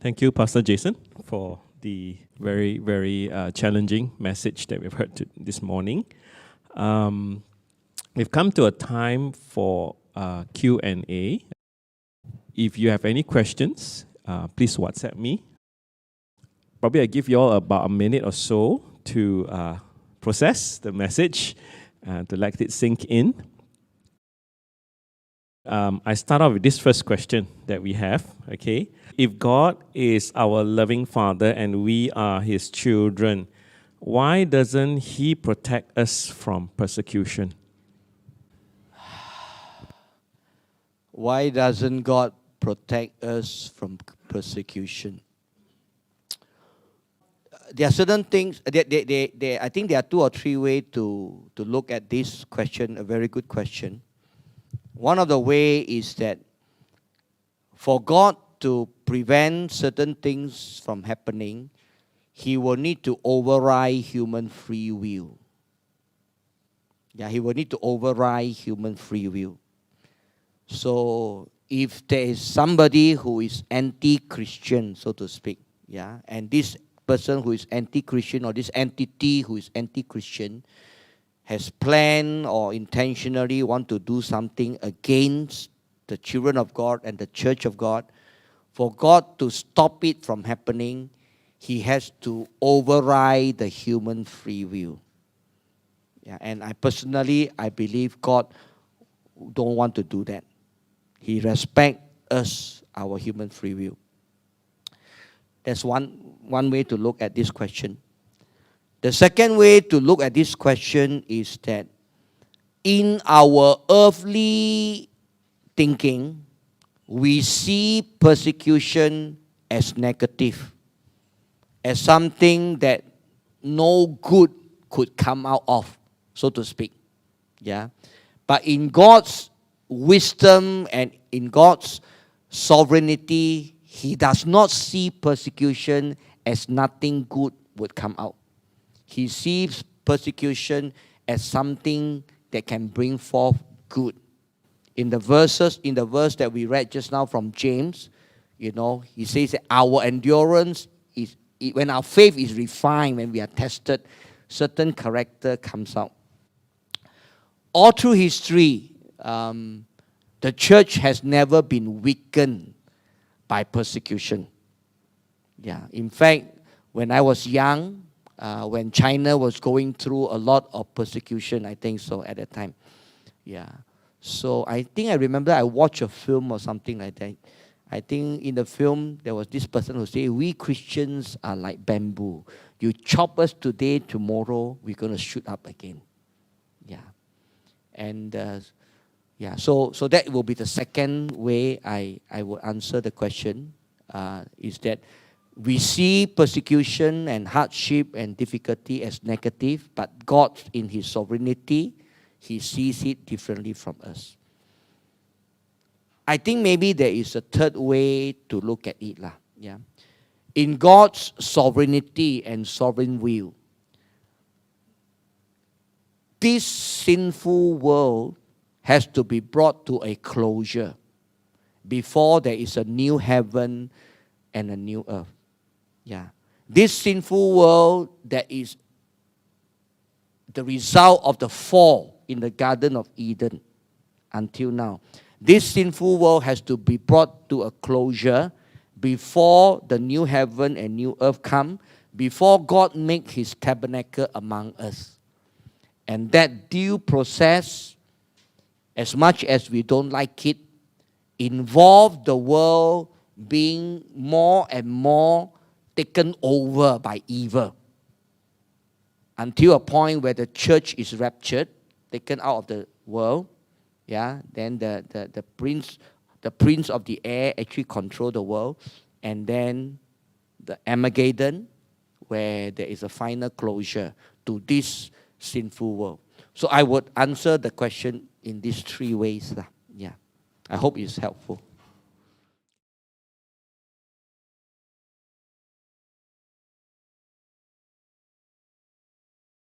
Thank you, Pastor Jason, for the very, very challenging message that we've heard this morning. We've come to a time for Q&A. If you have any questions, please WhatsApp me. Probably I give you all about a minute or so to process the message, to let it sink in. I start off with this first question that we have, okay? If God is our loving Father and we are His children, why doesn't He protect us from persecution? Why doesn't God protect us from persecution? There are certain things, I think there are 2 or 3 ways to look at this question, a very good question. One of the ways is that for God to prevent certain things from happening, He will need to override human free will. Yeah, He will need to override human free will. So if there is somebody who is anti-Christian, so to speak, yeah, and this person who is anti-Christian or this entity who is anti-Christian has planned or intentionally want to do something against the children of God and the church of God, for God to stop it from happening, He has to override the human free will. Yeah, and I believe God don't want to do that. He respects us, our human free will. That's one way to look at this question. The second way to look at this question is that in our earthly thinking, we see persecution as negative, as something that no good could come out of, so to speak. Yeah. But in God's wisdom and in God's sovereignty, He does not see persecution as nothing good would come out. He sees persecution as something that can bring forth good. In the verse that we read just now from James, he says that our endurance is, when our faith is refined, when we are tested, certain character comes out. All through history, the church has never been weakened by persecution. Yeah. In fact, when I was young, when China was going through a lot of persecution, I think so at that time. Yeah. So I remember I watched a film or something like that. I think in the film, there was this person who said, we Christians are like bamboo. You chop us today, tomorrow, we're going to shoot up again. Yeah. And so that will be the second way I will answer the question, is that we see persecution and hardship and difficulty as negative, but God, in His sovereignty, He sees it differently from us. I think maybe there is a third way to look at it. Yeah. In God's sovereignty and sovereign will, this sinful world has to be brought to a closure before there is a new heaven and a new earth. Yeah. This sinful world that is the result of the fall in the Garden of Eden until now. This sinful world has to be brought to a closure before the new heaven and new earth come, before God make His tabernacle among us. And that due process, as much as we don't like it, involve the world being more and more taken over by evil, until a point where the church is raptured, taken out of the world. Yeah, then the prince of the air actually control the world, and then the Armageddon, where there is a final closure to this sinful world. So I would answer the question in these 3 ways. Yeah, I hope it's helpful.